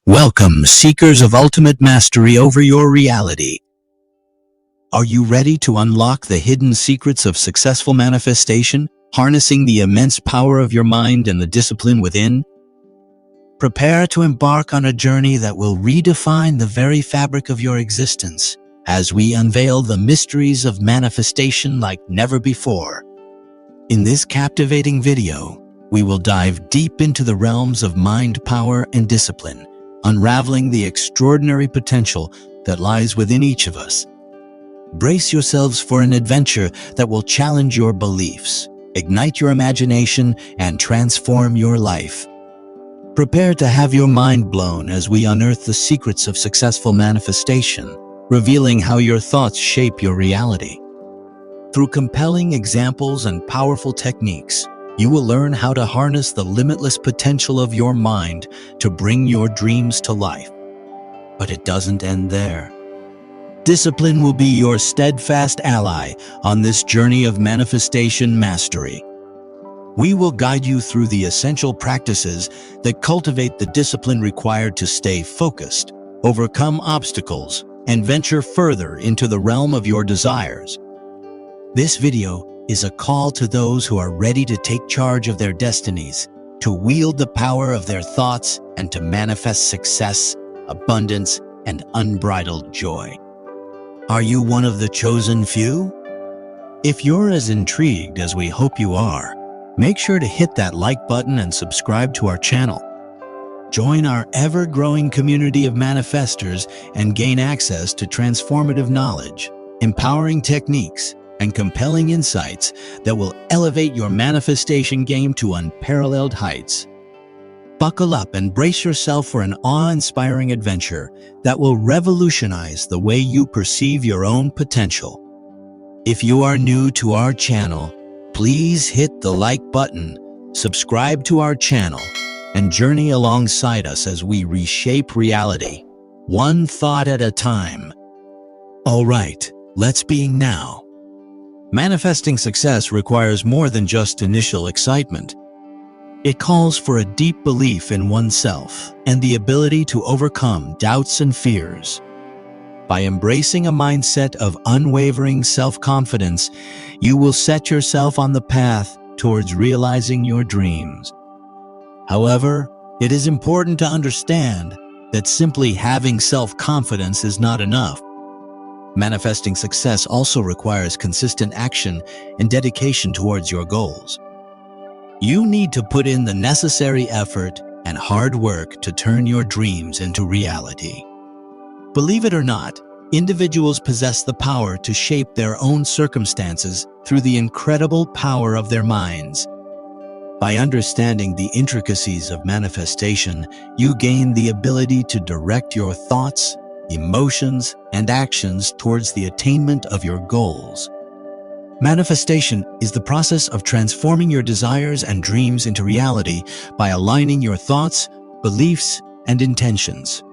Welcome, seekers of ultimate mastery over your reality. Are you ready to unlock the hidden secrets of successful manifestation, harnessing the immense power of your mind and the discipline within? Prepare to embark on a journey that will redefine the very fabric of your existence as we unveil the mysteries of manifestation like never before. In this captivating video, we will dive deep into the realms of mind power and discipline, unraveling the extraordinary potential that lies within each of us. Brace yourselves for an adventure that will challenge your beliefs, ignite your imagination, and transform your life. Prepare to have your mind blown as we unearth the secrets of successful manifestation, revealing how your thoughts shape your reality. Through compelling examples and powerful techniques, you will learn how to harness the limitless potential of your mind to bring your dreams to life. But it doesn't end there. Discipline will be your steadfast ally on this journey of manifestation mastery. We will guide you through the essential practices that cultivate the discipline required to stay focused, overcome obstacles, and venture further into the realm of your desires. This video is a call to those who are ready to take charge of their destinies, to wield the power of their thoughts, and to manifest success, abundance, and unbridled joy. Are you one of the chosen few? If you're as intrigued as we hope you are, make sure to hit that like button and subscribe to our channel. Join our ever-growing community of manifestors and gain access to transformative knowledge, empowering techniques, and compelling insights that will elevate your manifestation game to unparalleled heights. Buckle up and brace yourself for an awe-inspiring adventure that will revolutionize the way you perceive your own potential. If you are new to our channel, please hit the like button, subscribe to our channel, and journey alongside us as we reshape reality, one thought at a time. All right, let's begin now. Manifesting success requires more than just initial excitement. It calls for a deep belief in oneself and the ability to overcome doubts and fears. By embracing a mindset of unwavering self-confidence, you will set yourself on the path towards realizing your dreams. However, it is important to understand that simply having self-confidence is not enough. Manifesting success also requires consistent action and dedication towards your goals. You need to put in the necessary effort and hard work to turn your dreams into reality. Believe it or not, individuals possess the power to shape their own circumstances through the incredible power of their minds. By understanding the intricacies of manifestation, you gain the ability to direct your thoughts, emotions, and actions towards the attainment of your goals. Manifestation is the process of transforming your desires and dreams into reality by aligning your thoughts, beliefs, and intentions.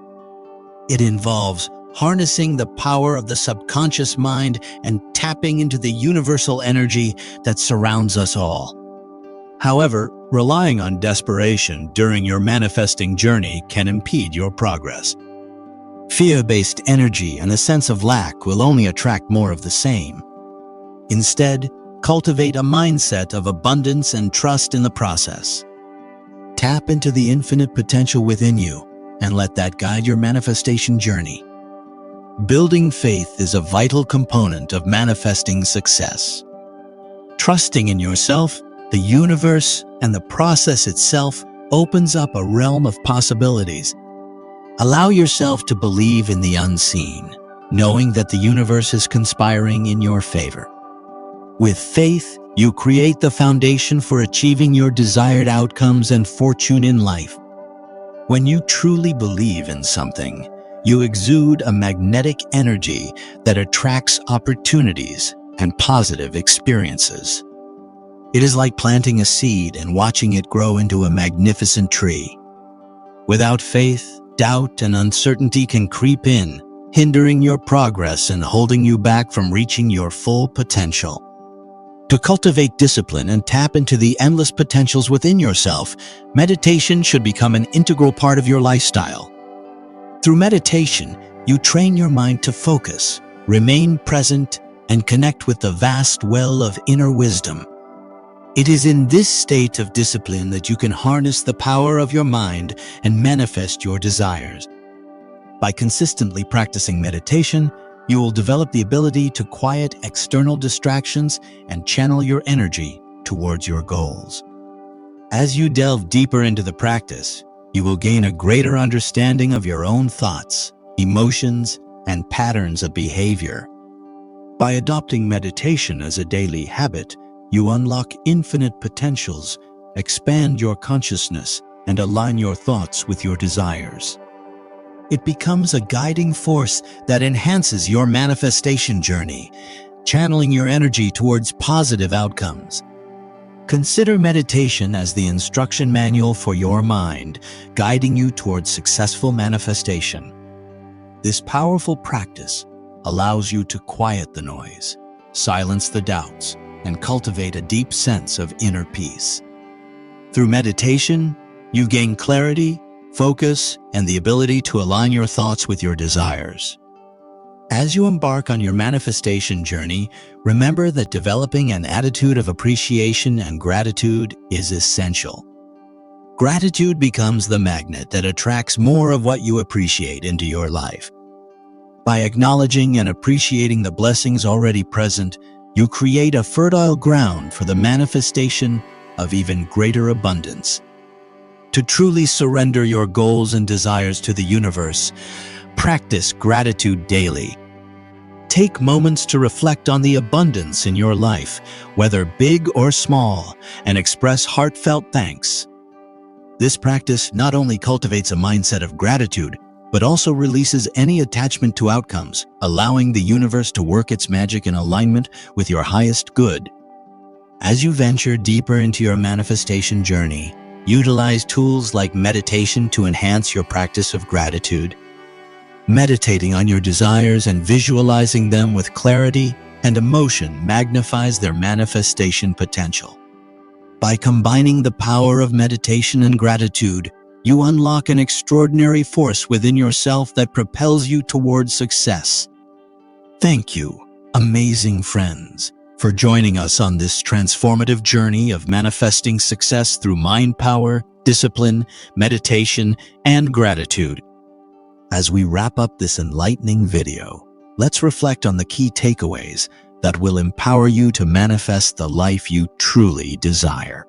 It involves harnessing the power of the subconscious mind and tapping into the universal energy that surrounds us all. However, relying on desperation during your manifesting journey can impede your progress. Fear-based energy and a sense of lack will only attract more of the same. Instead, cultivate a mindset of abundance and trust in the process. Tap into the infinite potential within you and let that guide your manifestation journey. Building faith is a vital component of manifesting success. Trusting in yourself, the universe, and the process itself opens up a realm of possibilities. Allow yourself to believe in the unseen, knowing that the universe is conspiring in your favor. With faith, you create the foundation for achieving your desired outcomes and fortune in life. When you truly believe in something, you exude a magnetic energy that attracts opportunities and positive experiences. It is like planting a seed and watching it grow into a magnificent tree. Without faith, doubt and uncertainty can creep in, hindering your progress and holding you back from reaching your full potential. To cultivate discipline and tap into the endless potentials within yourself, meditation should become an integral part of your lifestyle. Through meditation, you train your mind to focus, remain present, and connect with the vast well of inner wisdom. It is in this state of discipline that you can harness the power of your mind and manifest your desires. By consistently practicing meditation, you will develop the ability to quiet external distractions and channel your energy towards your goals. As you delve deeper into the practice, you will gain a greater understanding of your own thoughts, emotions, and patterns of behavior. By adopting meditation as a daily habit, you unlock infinite potentials, expand your consciousness, and align your thoughts with your desires. It becomes a guiding force that enhances your manifestation journey, channeling your energy towards positive outcomes. Consider meditation as the instruction manual for your mind, guiding you towards successful manifestation. This powerful practice allows you to quiet the noise, silence the doubts, and cultivate a deep sense of inner peace. Through meditation, you gain clarity, focus, and the ability to align your thoughts with your desires. As you embark on your manifestation journey, remember that developing an attitude of appreciation and gratitude is essential. Gratitude becomes the magnet that attracts more of what you appreciate into your life. By acknowledging and appreciating the blessings already present, you create a fertile ground for the manifestation of even greater abundance. To truly surrender your goals and desires to the universe, practice gratitude daily. Take moments to reflect on the abundance in your life, whether big or small, and express heartfelt thanks. This practice not only cultivates a mindset of gratitude, but also releases any attachment to outcomes, allowing the universe to work its magic in alignment with your highest good. As you venture deeper into your manifestation journey, utilize tools like meditation to enhance your practice of gratitude. Meditating on your desires and visualizing them with clarity and emotion magnifies their manifestation potential. By combining the power of meditation and gratitude, you unlock an extraordinary force within yourself that propels you towards success. Thank you, amazing friends, for joining us on this transformative journey of manifesting success through mind power, discipline, meditation, and gratitude. As we wrap up this enlightening video, let's reflect on the key takeaways that will empower you to manifest the life you truly desire.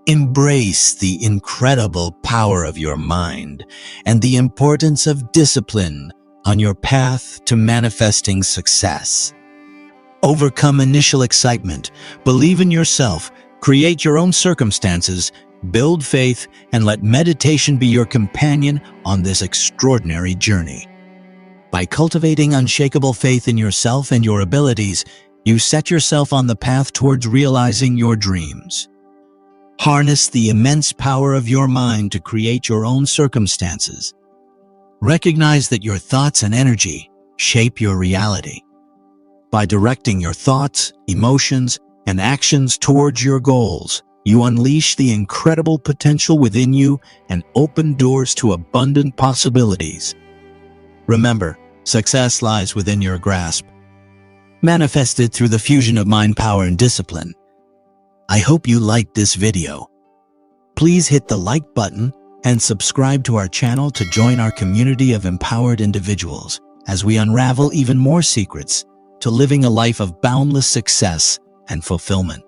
Embrace the incredible power of your mind and the importance of discipline on your path to manifesting success. Overcome initial excitement, believe in yourself, create your own circumstances, build faith, and let meditation be your companion on this extraordinary journey. By cultivating unshakable faith in yourself and your abilities, you set yourself on the path towards realizing your dreams. Harness the immense power of your mind to create your own circumstances. Recognize that your thoughts and energy shape your reality. By directing your thoughts, emotions, and actions towards your goals, you unleash the incredible potential within you and open doors to abundant possibilities. Remember, success lies within your grasp, manifested through the fusion of mind power and discipline. I hope you liked this video. Please hit the like button and subscribe to our channel to join our community of empowered individuals as we unravel even more secrets to living a life of boundless success and fulfillment.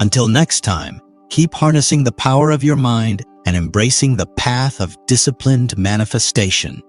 Until next time, keep harnessing the power of your mind and embracing the path of disciplined manifestation.